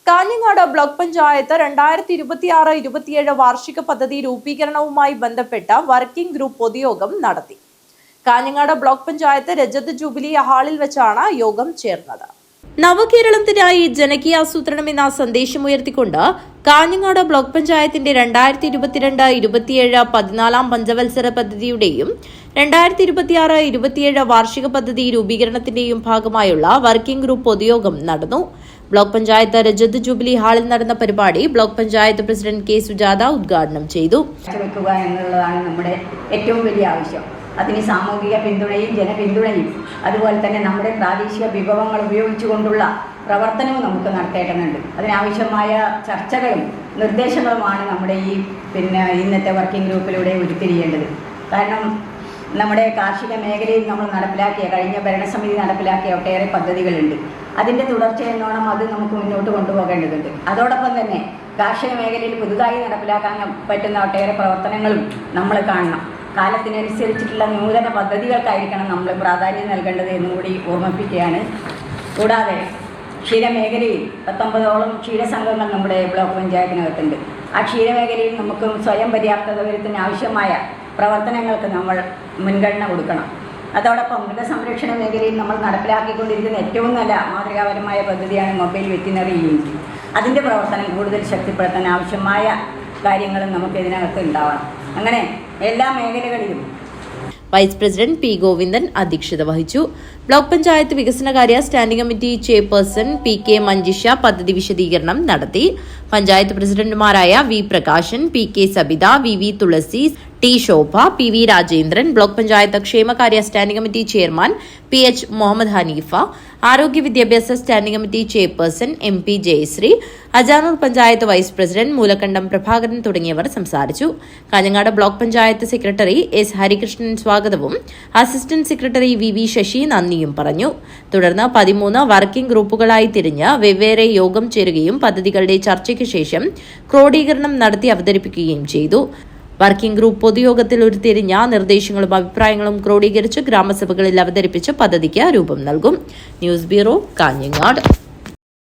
Kanhangad block panchayat 2026-27 വാർഷിക പദ്ധതി രൂപീകരണവുമായി ബന്ധപ്പെട്ട വർക്കിംഗ് ഗ്രൂപ്പ് പൊതുയോഗം നടത്തി. കാഞ്ഞങ്ങാട് ബ്ലോക്ക് പഞ്ചായത്ത് രജത ജൂബിലി ഹാളിൽ വെച്ചാണ് യോഗം ചേർന്നത്. നവകേരളത്തിനായി ജനകീയാസൂത്രണം എന്ന സന്ദേശമുയർത്തിക്കൊണ്ട് കാഞ്ഞങ്ങാട് ബ്ലോക്ക് പഞ്ചായത്തിന്റെ 2022-27 14 പഞ്ചവത്സര പദ്ധതിയുടെയും 2026-27 വാർഷിക പദ്ധതി രൂപീകരണത്തിന്റെയും ഭാഗമായുള്ള വർക്കിംഗ് ഗ്രൂപ്പ് പൊതുയോഗം നടന്നു. ബ്ലോക്ക് പഞ്ചായത്ത് രജത ജൂബിലി ഹാളിൽ നടന്ന പരിപാടി block panchayat president K Sujatha ഉദ്ഘാടനം ചെയ്തു. എന്നുള്ളതാണ് നമ്മുടെ ഏറ്റവും വലിയ ആവശ്യം. അതിന് സാമൂഹിക പിന്തുണയും ജനപിന്തുണയും അതുപോലെ തന്നെ നമ്മുടെ പ്രാദേശിക വിഭവങ്ങൾ ഉപയോഗിച്ചുകൊണ്ടുള്ള പ്രവർത്തനവും നമുക്ക് നടത്തേണ്ടതുണ്ട്. അതിനാവശ്യമായ ചർച്ചകളും നിർദ്ദേശങ്ങളുമാണ് നമ്മുടെ ഇന്നത്തെ വർക്കിംഗ് ഗ്രൂപ്പിലൂടെ ഉരുത്തിരിയേണ്ടത്. കാരണം നമ്മുടെ കാർഷിക മേഖലയിൽ നമ്മൾ കഴിഞ്ഞ ഭരണസമിതി നടപ്പിലാക്കിയ ഒട്ടേറെ പദ്ധതികളുണ്ട്. അതിൻ്റെ തുടർച്ചയെന്നോണം അത് നമുക്ക് മുന്നോട്ട് കൊണ്ടുപോകേണ്ടതുണ്ട്. അതോടൊപ്പം തന്നെ കാർഷിക മേഖലയിൽ പുതുതായി നടപ്പിലാക്കാൻ പറ്റുന്ന ഒട്ടേറെ പ്രവർത്തനങ്ങളും നമ്മൾ കാണണം. കാലത്തിനനുസരിച്ചിട്ടുള്ള നൂതന പദ്ധതികൾക്കായിരിക്കണം നമ്മൾ പ്രാധാന്യം നൽകേണ്ടത് എന്നുകൂടി ഓർമ്മിപ്പിക്കുകയാണ്. കൂടാതെ ക്ഷീരമേഖലയിൽ 19ഓളം ക്ഷീരസംഘങ്ങൾ നമ്മുടെ ബ്ലോക്ക് പഞ്ചായത്തിനകത്തുണ്ട്. ആ ക്ഷീരമേഖലയിൽ നമുക്ക് സ്വയം പര്യാപ്തത വരുത്തുന്ന ആവശ്യമായ പ്രവർത്തനങ്ങൾക്ക് നമ്മൾ മുൻഗണന കൊടുക്കണം. അതോടൊപ്പം മൃഗസംരക്ഷണ മേഖലയിൽ നമ്മൾ നടപ്പിലാക്കിക്കൊണ്ടിരിക്കുന്ന ഏറ്റവും നല്ല മാതൃകാപരമായ പദ്ധതിയാണ് മൊബൈൽ വെറ്റിനറി യൂണിറ്റ്. അതിൻ്റെ പ്രവർത്തനം കൂടുതൽ ശക്തിപ്പെടുത്താൻ ആവശ്യമായ കാര്യങ്ങളും നമുക്ക് ഇതിനകത്ത് ഉണ്ടാവണം. അങ്ങനെ എല്ലാ മേഖലകളിലും വൈസ് പ്രസിഡന്റ് പി ഗോവിന്ദൻ അധ്യക്ഷത വഹിച്ചു. ബ്ലോക്ക് പഞ്ചായത്ത് വികസനകാര്യ standing committee chairperson P K Manjisha പദ്ധതി വിശദീകരണം നടത്തി. പഞ്ചായത്ത് പ്രസിഡന്റുമാരായ V Prakashan, P K Sabitha, V Thulasi, T Shobha, P V Rajendran, block panchayat ക്ഷേമകാര്യ standing committee chairman P H Muhammad Hanifa, ആരോഗ്യ വിദ്യാഭ്യാസ standing committee chairperson M P Jayasree, Ajanur panchayat vice president Moolakkandam Prabhakaran തുടങ്ങിയവർ സംസാരിച്ചു. Kanhangad block panchayat secretary S Harikrishnan സ്വാഗതവും അസിസ്റ്റന്റ് സെക്രട്ടറി വി ശശി നന്ദിയും പറഞ്ഞു. തുടർന്ന് 13 വർക്കിംഗ് ഗ്രൂപ്പുകളായി തിരിഞ്ഞ് വെവ്വേറെ യോഗം ചേരുകയും പദ്ധതികളുടെ ചർച്ചയ്ക്ക് ശേഷം ക്രോഡീകരണം നടത്തി അവതരിപ്പിക്കുകയും ചെയ്തു. വർക്കിംഗ് ഗ്രൂപ്പ് പൊതുയോഗത്തിൽ ഉരുത്തിരിഞ്ഞ നിർദ്ദേശങ്ങളും അഭിപ്രായങ്ങളും ക്രോഡീകരിച്ച് ഗ്രാമസഭകളിൽ അവതരിപ്പിച്ച് പദ്ധതിക്ക് രൂപം നൽകും. News bureau, Kanhangad.